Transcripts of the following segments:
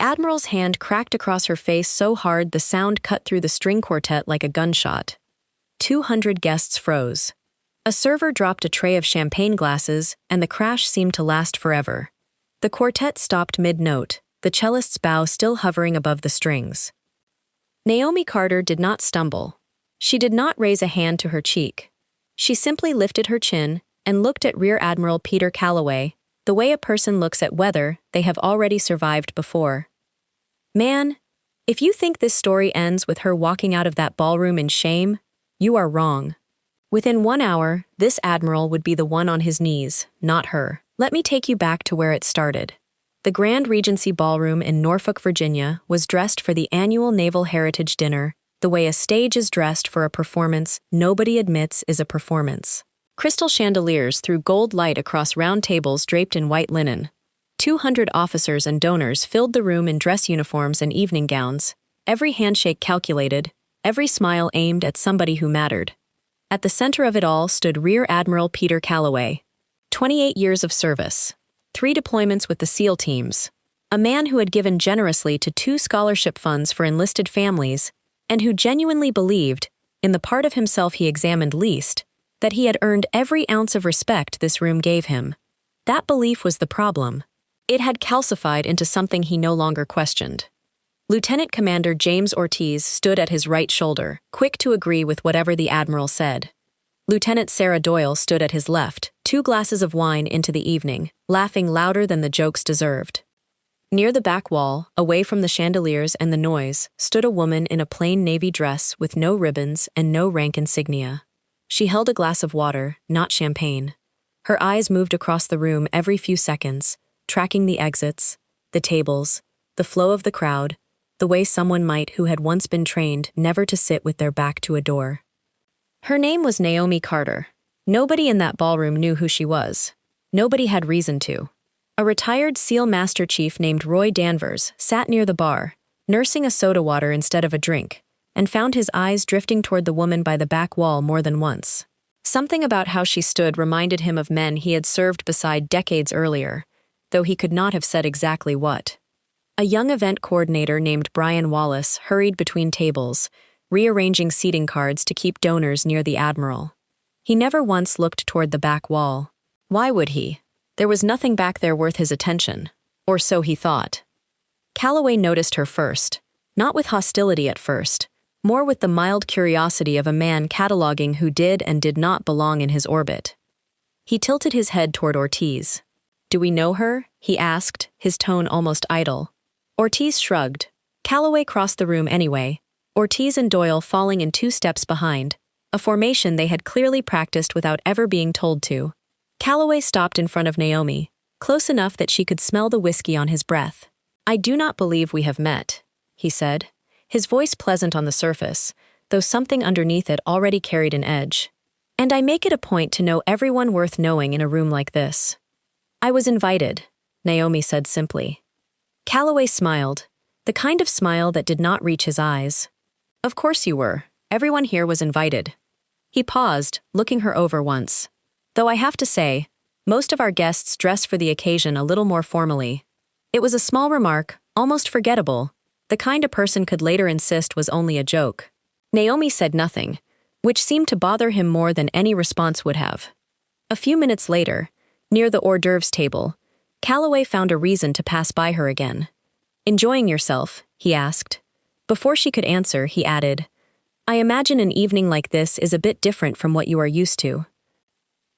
Admiral's hand cracked across her face so hard the sound cut through the string quartet like a gunshot. 200 guests froze. A server dropped a tray of champagne glasses, and the crash seemed to last forever. The quartet stopped mid-note, the cellist's bow still hovering above the strings. Naomi Carter did not stumble. She did not raise a hand to her cheek. She simply lifted her chin and looked at Rear Admiral Peter Calloway, the way a person looks at weather they have already survived before. Man, if you think this story ends with her walking out of that ballroom in shame, you are wrong. Within 1 hour, this admiral would be the one on his knees, not her. Let me take you back to where it started. The Grand Regency Ballroom in Norfolk, Virginia, was dressed for the annual Naval Heritage Dinner, the way a stage is dressed for a performance nobody admits is a performance. Crystal chandeliers threw gold light across round tables draped in white linen. 200 officers and donors filled the room in dress uniforms and evening gowns, every handshake calculated, every smile aimed at somebody who mattered. At the center of it all stood Rear Admiral Peter Calloway. 28 years of service, 3 deployments with the SEAL teams, a man who had given generously to 2 scholarship funds for enlisted families, and who genuinely believed, in the part of himself he examined least, that he had earned every ounce of respect this room gave him. That belief was the problem. It had calcified into something he no longer questioned. Lieutenant Commander James Ortiz stood at his right shoulder, quick to agree with whatever the Admiral said. Lieutenant Sarah Doyle stood at his left, 2 glasses of wine into the evening, laughing louder than the jokes deserved. Near the back wall, away from the chandeliers and the noise, stood a woman in a plain navy dress with no ribbons and no rank insignia. She held a glass of water, not champagne. Her eyes moved across the room every few seconds, tracking the exits, the tables, the flow of the crowd, the way someone might who had once been trained never to sit with their back to a door. Her name was Naomi Carter. Nobody in that ballroom knew who she was. Nobody had reason to. A retired SEAL Master Chief named Roy Danvers sat near the bar, nursing a soda water instead of a drink, and found his eyes drifting toward the woman by the back wall more than once. Something about how she stood reminded him of men he had served beside decades earlier, though he could not have said exactly what. A young event coordinator named Brian Wallace hurried between tables, rearranging seating cards to keep donors near the Admiral. He never once looked toward the back wall. Why would he? There was nothing back there worth his attention, or so he thought. Calloway noticed her first, not with hostility at first, more with the mild curiosity of a man cataloging who did and did not belong in his orbit. He tilted his head toward Ortiz. "Do we know her?" he asked, his tone almost idle. Ortiz shrugged. Calloway crossed the room anyway, Ortiz and Doyle falling in 2 steps behind, a formation they had clearly practiced without ever being told to. Calloway stopped in front of Naomi, close enough that she could smell the whiskey on his breath. "I do not believe we have met," he said, his voice pleasant on the surface, though something underneath it already carried an edge. "And I make it a point to know everyone worth knowing in a room like this." "I was invited," Naomi said simply. Calloway smiled, the kind of smile that did not reach his eyes. "Of course you were. Everyone here was invited." He paused, looking her over once. "Though I have to say, most of our guests dress for the occasion a little more formally." It was a small remark, almost forgettable, the kind a person could later insist was only a joke. Naomi said nothing, which seemed to bother him more than any response would have. A few minutes later, near the hors d'oeuvres table, Calloway found a reason to pass by her again. "Enjoying yourself?" he asked. Before she could answer, he added, "I imagine an evening like this is a bit different from what you are used to."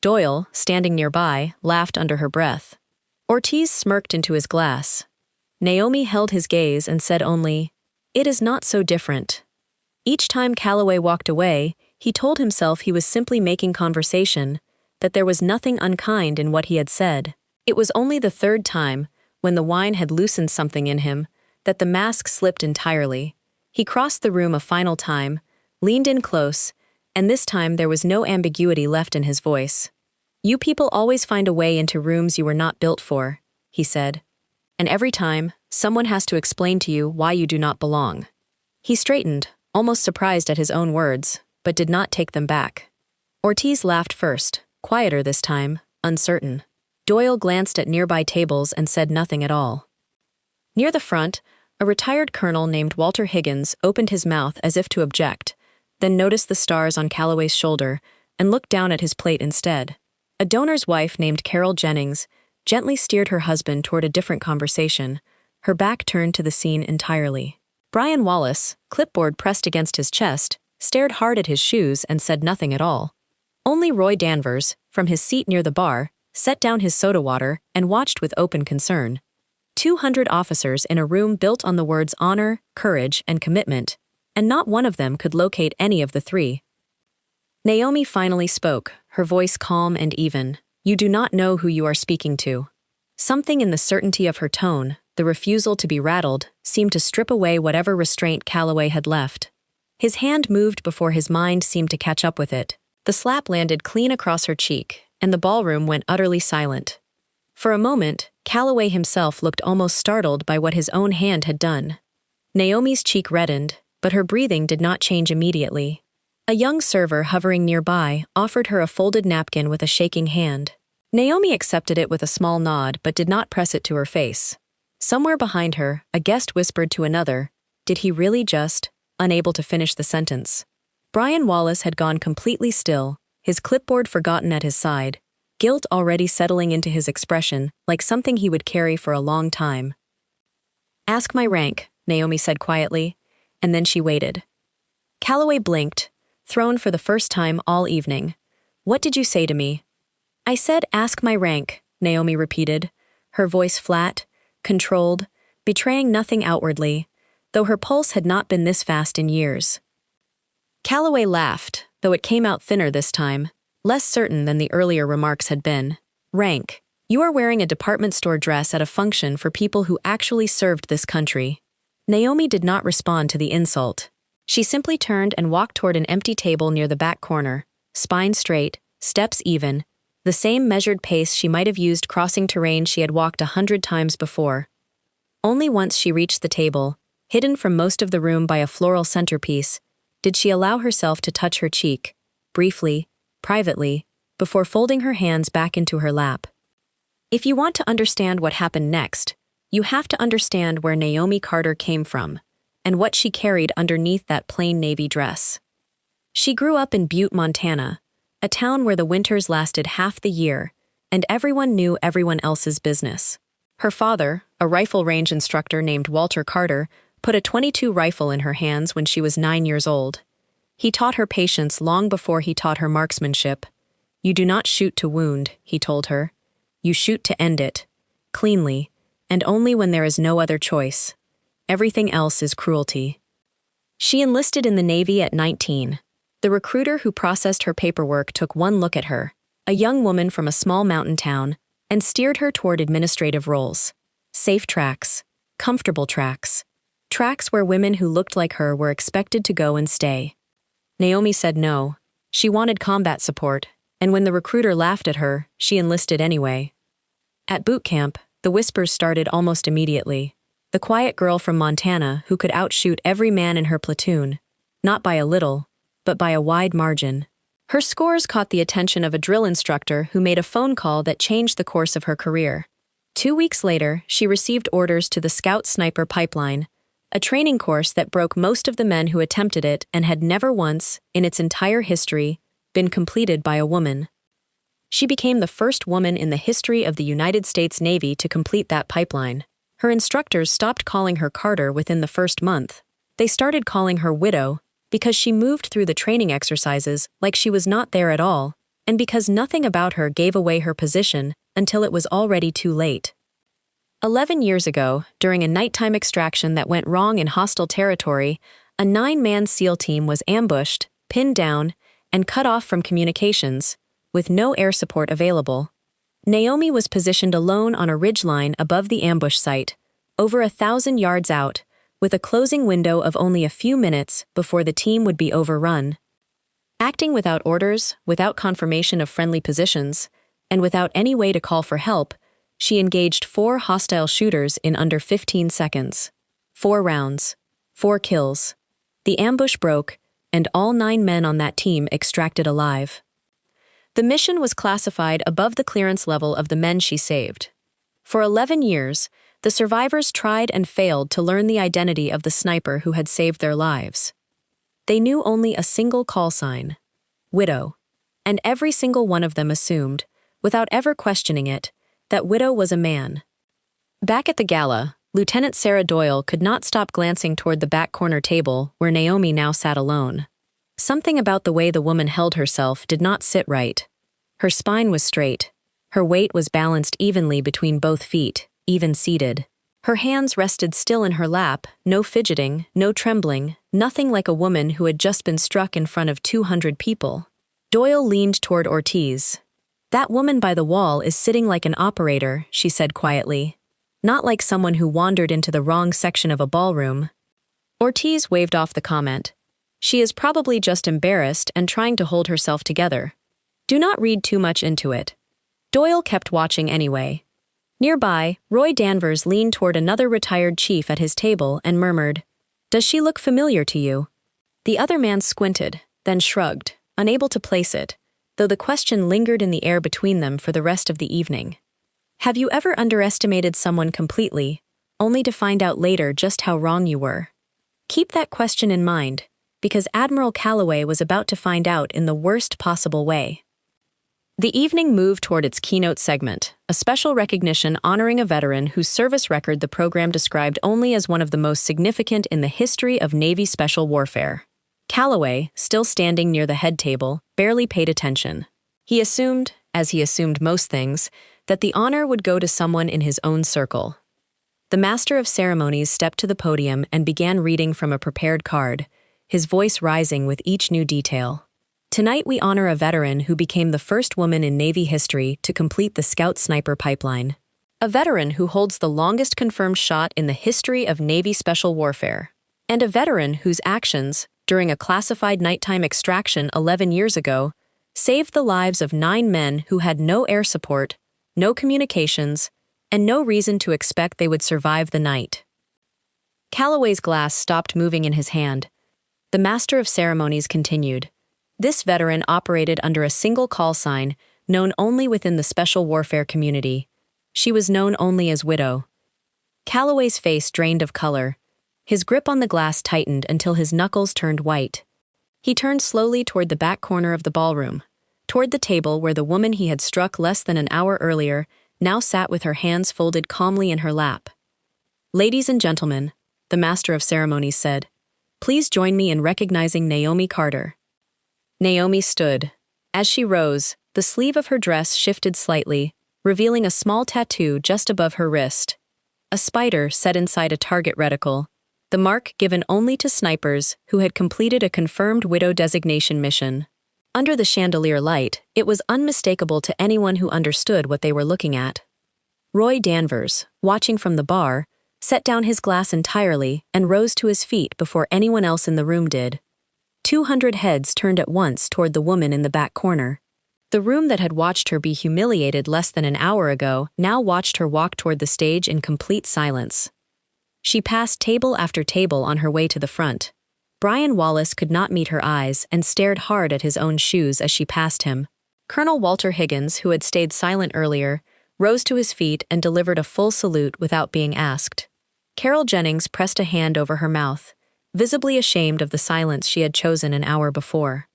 Doyle, standing nearby, laughed under her breath. Ortiz smirked into his glass. Naomi held his gaze and said only, "It is not so different." Each time Calloway walked away, he told himself he was simply making conversation, that there was nothing unkind in what he had said. It was only the 3rd time, when the wine had loosened something in him, that the mask slipped entirely. He crossed the room a final time, leaned in close, and this time there was no ambiguity left in his voice. "You people always find a way into rooms you were not built for," he said. "And every time, someone has to explain to you why you do not belong." He straightened, almost surprised at his own words, but did not take them back. Ortiz laughed first, quieter this time, uncertain. Doyle glanced at nearby tables and said nothing at all. Near the front, a retired colonel named Walter Higgins opened his mouth as if to object, then noticed the stars on Calloway's shoulder and looked down at his plate instead. A donor's wife named Carol Jennings gently steered her husband toward a different conversation, her back turned to the scene entirely. Brian Wallace, clipboard pressed against his chest, stared hard at his shoes and said nothing at all. Only Roy Danvers, from his seat near the bar, set down his soda water and watched with open concern. 200 officers in a room built on the words honor, courage, and commitment, and not one of them could locate any of the three. Naomi finally spoke, her voice calm and even. "You do not know who you are speaking to." Something in the certainty of her tone, the refusal to be rattled, seemed to strip away whatever restraint Calloway had left. His hand moved before his mind seemed to catch up with it. The slap landed clean across her cheek, and the ballroom went utterly silent. For a moment, Calloway himself looked almost startled by what his own hand had done. Naomi's cheek reddened, but her breathing did not change immediately. A young server hovering nearby offered her a folded napkin with a shaking hand. Naomi accepted it with a small nod but did not press it to her face. Somewhere behind her, a guest whispered to another, "Did he really just?" unable to finish the sentence. Brian Wallace had gone completely still, his clipboard forgotten at his side, guilt already settling into his expression like something he would carry for a long time. "Ask my rank," Naomi said quietly, and then she waited. Calloway blinked, thrown for the first time all evening. "What did you say to me?" "I said ask my rank," Naomi repeated, her voice flat, controlled, betraying nothing outwardly, though her pulse had not been this fast in years. Calloway laughed, though it came out thinner this time, less certain than the earlier remarks had been. "Rank. You are wearing a department store dress at a function for people who actually served this country." Naomi did not respond to the insult. She simply turned and walked toward an empty table near the back corner, spine straight, steps even, the same measured pace she might have used crossing terrain she had walked 100 times before. Only once she reached the table, hidden from most of the room by a floral centerpiece, did she allow herself to touch her cheek, briefly, privately, before folding her hands back into her lap. If you want to understand what happened next, you have to understand where Naomi Carter came from, and what she carried underneath that plain navy dress. She grew up in Butte, Montana, a town where the winters lasted half the year, and everyone knew everyone else's business. Her father, a rifle range instructor named Walter Carter, put a .22 rifle in her hands when she was 9 years old. He taught her patience long before he taught her marksmanship. "You do not shoot to wound," he told her. "You shoot to end it, cleanly, and only when there is no other choice. Everything else is cruelty." She enlisted in the Navy at 19. The recruiter who processed her paperwork took one look at her, a young woman from a small mountain town, and steered her toward administrative roles. Safe tracks, comfortable tracks, tracks where women who looked like her were expected to go and stay. Naomi said no. She wanted combat support, and when the recruiter laughed at her, she enlisted anyway. At boot camp, the whispers started almost immediately. The quiet girl from Montana who could outshoot every man in her platoon, not by a little, but by a wide margin. Her scores caught the attention of a drill instructor who made a phone call that changed the course of her career. 2 weeks later, she received orders to the Scout Sniper Pipeline, a training course that broke most of the men who attempted it and had never once, in its entire history, been completed by a woman. She became the first woman in the history of the United States Navy to complete that pipeline. Her instructors stopped calling her Carter within the first month. They started calling her Widow because she moved through the training exercises like she was not there at all, and because nothing about her gave away her position until it was already too late. 11 years ago, during a nighttime extraction that went wrong in hostile territory, a 9-man SEAL team was ambushed, pinned down, and cut off from communications, with no air support available. Naomi was positioned alone on a ridgeline above the ambush site, over 1,000 yards out, with a closing window of only a few minutes before the team would be overrun. Acting without orders, without confirmation of friendly positions, and without any way to call for help, she engaged 4 hostile shooters in under 15 seconds. 4 rounds. 4 kills. The ambush broke, and all 9 men on that team extracted alive. The mission was classified above the clearance level of the men she saved. For 11 years, The survivors tried and failed to learn the identity of the sniper who had saved their lives. They knew only a single call sign: Widow. And every single one of them assumed, without ever questioning it, that Widow was a man. Back at the gala, Lieutenant Sarah Doyle could not stop glancing toward the back corner table where Naomi now sat alone. Something about the way the woman held herself did not sit right. Her spine was straight. Her weight was balanced evenly between both feet, even seated. Her hands rested still in her lap, no fidgeting, no trembling, nothing like a woman who had just been struck in front of 200 people. Doyle leaned toward Ortiz. "That woman by the wall is sitting like an operator," she said quietly. "Not like someone who wandered into the wrong section of a ballroom." Ortiz waved off the comment. "She is probably just embarrassed and trying to hold herself together. Do not read too much into it." Doyle kept watching anyway. Nearby, Roy Danvers leaned toward another retired chief at his table and murmured, "Does she look familiar to you?" The other man squinted, then shrugged, unable to place it, though the question lingered in the air between them for the rest of the evening. Have you ever underestimated someone completely, only to find out later just how wrong you were? Keep that question in mind, because Admiral Calloway was about to find out in the worst possible way. The evening moved toward its keynote segment, a special recognition honoring a veteran whose service record the program described only as one of the most significant in the history of Navy special warfare. Calloway, still standing near the head table, barely paid attention. He assumed, as he assumed most things, that the honor would go to someone in his own circle. The Master of Ceremonies stepped to the podium and began reading from a prepared card, his voice rising with each new detail. "Tonight we honor a veteran who became the first woman in Navy history to complete the Scout Sniper pipeline. A veteran who holds the longest confirmed shot in the history of Navy special warfare. And a veteran whose actions, during a classified nighttime extraction 11 years ago, saved the lives of 9 men who had no air support, no communications, and no reason to expect they would survive the night." Calloway's glass stopped moving in his hand. The Master of Ceremonies continued. "This veteran operated under a single call sign, known only within the special warfare community. She was known only as Widow." Calloway's face drained of color. His grip on the glass tightened until his knuckles turned white. He turned slowly toward the back corner of the ballroom, toward the table where the woman he had struck less than an hour earlier now sat with her hands folded calmly in her lap. "Ladies and gentlemen," the Master of Ceremonies said, "please join me in recognizing Naomi Carter." Naomi stood. As she rose, the sleeve of her dress shifted slightly, revealing a small tattoo just above her wrist. A spider set inside a target reticle, the mark given only to snipers who had completed a confirmed Widow designation mission. Under the chandelier light, it was unmistakable to anyone who understood what they were looking at. Roy Danvers, watching from the bar, set down his glass entirely and rose to his feet before anyone else in the room did. 200 heads turned at once toward the woman in the back corner. The room that had watched her be humiliated less than an hour ago now watched her walk toward the stage in complete silence. She passed table after table on her way to the front. Brian Wallace could not meet her eyes and stared hard at his own shoes as she passed him. Colonel Walter Higgins, who had stayed silent earlier, rose to his feet and delivered a full salute without being asked. Carol Jennings pressed a hand over her mouth, visibly ashamed of the silence she had chosen an hour before.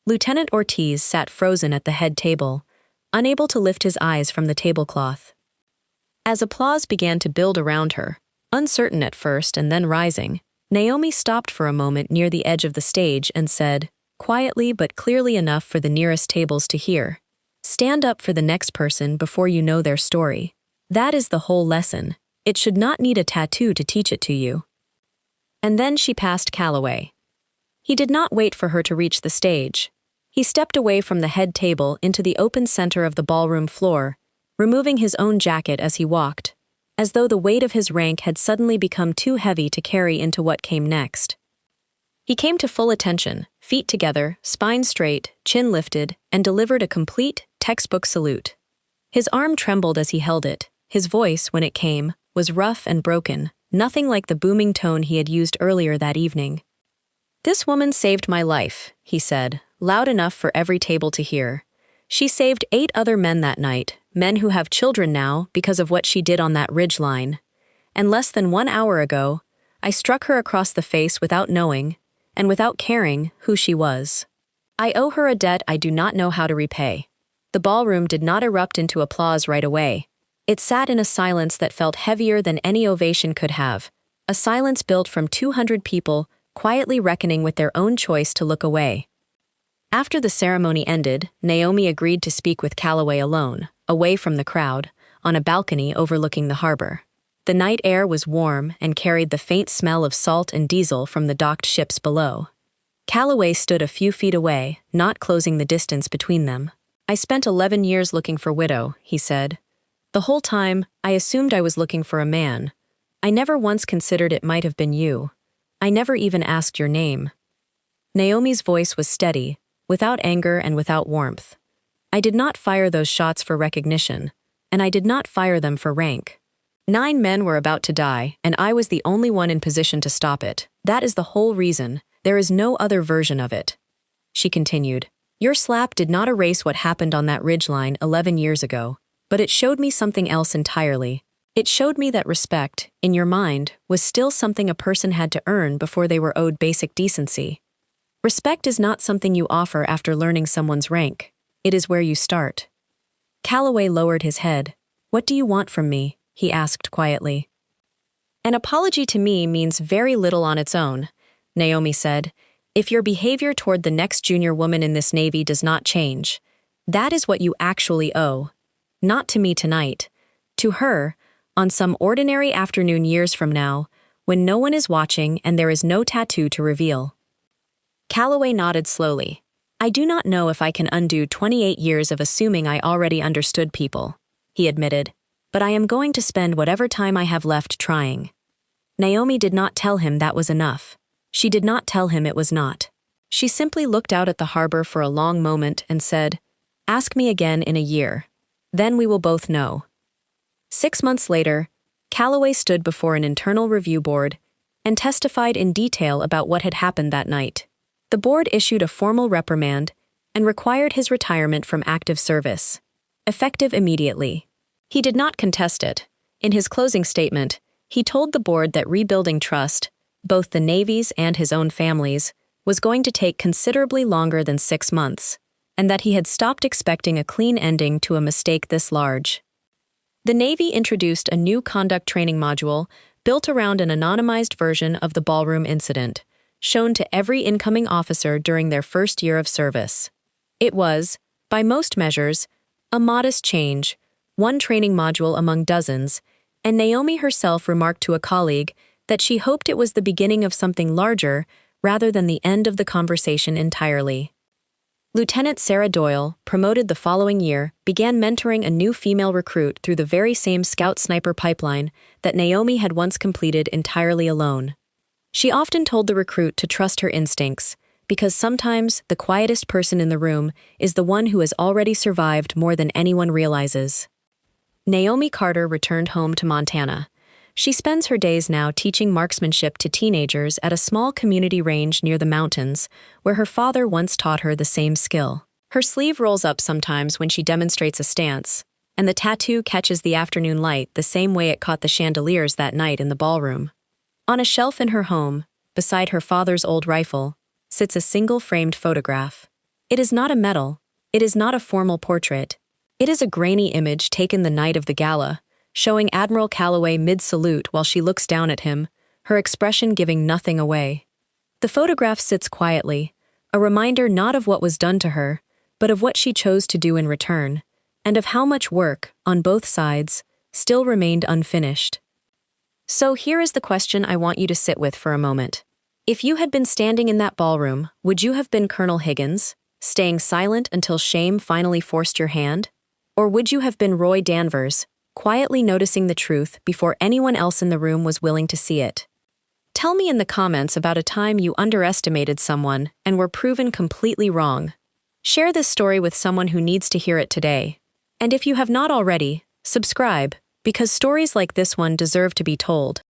Lieutenant Ortiz sat frozen at the head table, unable to lift his eyes from the tablecloth. As applause began to build around her, uncertain at first and then rising, Naomi stopped for a moment near the edge of the stage and said, quietly but clearly enough for the nearest tables to hear, "Stand up for the next person before you know their story. That is the whole lesson. It should not need a tattoo to teach it to you." And then she passed Calloway. He did not wait for her to reach the stage. He stepped away from the head table into the open center of the ballroom floor, removing his own jacket as he walked, as though the weight of his rank had suddenly become too heavy to carry into what came next. He came to full attention, feet together, spine straight, chin lifted, and delivered a complete, textbook salute. His arm trembled as he held it. His voice, when it came, was rough and broken, nothing like the booming tone he had used earlier that evening. "This woman saved my life," he said, loud enough for every table to hear. "She saved 8 other men that night, men who have children now because of what she did on that ridgeline. And less than 1 hour ago, I struck her across the face without knowing, and without caring, who she was. I owe her a debt I do not know how to repay. The ballroom did not erupt into applause right away. It sat in a silence that felt heavier than any ovation could have, a silence built from 200 people quietly reckoning with their own choice to look away. After the ceremony ended, Naomi agreed to speak with Calloway alone, away from the crowd, on a balcony overlooking the harbor. The night air was warm and carried the faint smell of salt and diesel from the docked ships below. Calloway stood a few feet away, not closing the distance between them. "I spent 11 years looking for Widow," he said. "The whole time, I assumed I was looking for a man. I never once considered it might have been you. I never even asked your name." Naomi's voice was steady, without anger and without warmth. "I did not fire those shots for recognition, and I did not fire them for rank. 9 men were about to die, and I was the only one in position to stop it. That is the whole reason. There is no other version of it." She continued, "Your slap did not erase what happened on that ridgeline 11 years ago, but it showed me something else entirely. It showed me that respect, in your mind, was still something a person had to earn before they were owed basic decency. Respect is not something you offer after learning someone's rank. It is where you start." Calloway lowered his head. "What do you want from me?" he asked quietly. "An apology to me means very little on its own," Naomi said. "If your behavior toward the next junior woman in this Navy does not change, that is what you actually owe. Not to me tonight. To her, on some ordinary afternoon years from now, when no one is watching and there is no tattoo to reveal." Calloway nodded slowly. "I do not know if I can undo 28 years of assuming I already understood people," he admitted, "but I am going to spend whatever time I have left trying." Naomi did not tell him that was enough. She did not tell him it was not. She simply looked out at the harbor for a long moment and said, "Ask me again in a year. Then we will both know." 6 months later, Calloway stood before an internal review board and testified in detail about what had happened that night. The board issued a formal reprimand and required his retirement from active service, effective immediately. He did not contest it. In his closing statement, he told the board that rebuilding trust, both the Navy's and his own family's, was going to take considerably longer than 6 months, and that he had stopped expecting a clean ending to a mistake this large. The Navy introduced a new conduct training module built around an anonymized version of the ballroom incident, shown to every incoming officer during their first year of service. It was, by most measures, a modest change, one training module among dozens, and Naomi herself remarked to a colleague that she hoped it was the beginning of something larger rather than the end of the conversation entirely. Lieutenant Sarah Doyle, promoted the following year, began mentoring a new female recruit through the very same scout sniper pipeline that Naomi had once completed entirely alone. She often told the recruit to trust her instincts, because sometimes the quietest person in the room is the one who has already survived more than anyone realizes. Naomi Carter returned home to Montana. She spends her days now teaching marksmanship to teenagers at a small community range near the mountains, where her father once taught her the same skill. Her sleeve rolls up sometimes when she demonstrates a stance, and the tattoo catches the afternoon light the same way it caught the chandeliers that night in the ballroom. On a shelf in her home, beside her father's old rifle, sits a single framed photograph. It is not a medal. It is not a formal portrait. It is a grainy image taken the night of the gala, showing Admiral Calloway mid-salute while she looks down at him, her expression giving nothing away. The photograph sits quietly, a reminder not of what was done to her, but of what she chose to do in return, and of how much work, on both sides, still remained unfinished. So here is the question I want you to sit with for a moment. If you had been standing in that ballroom, would you have been Colonel Higgins, staying silent until shame finally forced your hand? Or would you have been Roy Danvers, quietly noticing the truth before anyone else in the room was willing to see it? Tell me in the comments about a time you underestimated someone and were proven completely wrong. Share this story with someone who needs to hear it today. And if you have not already, subscribe, because stories like this one deserve to be told.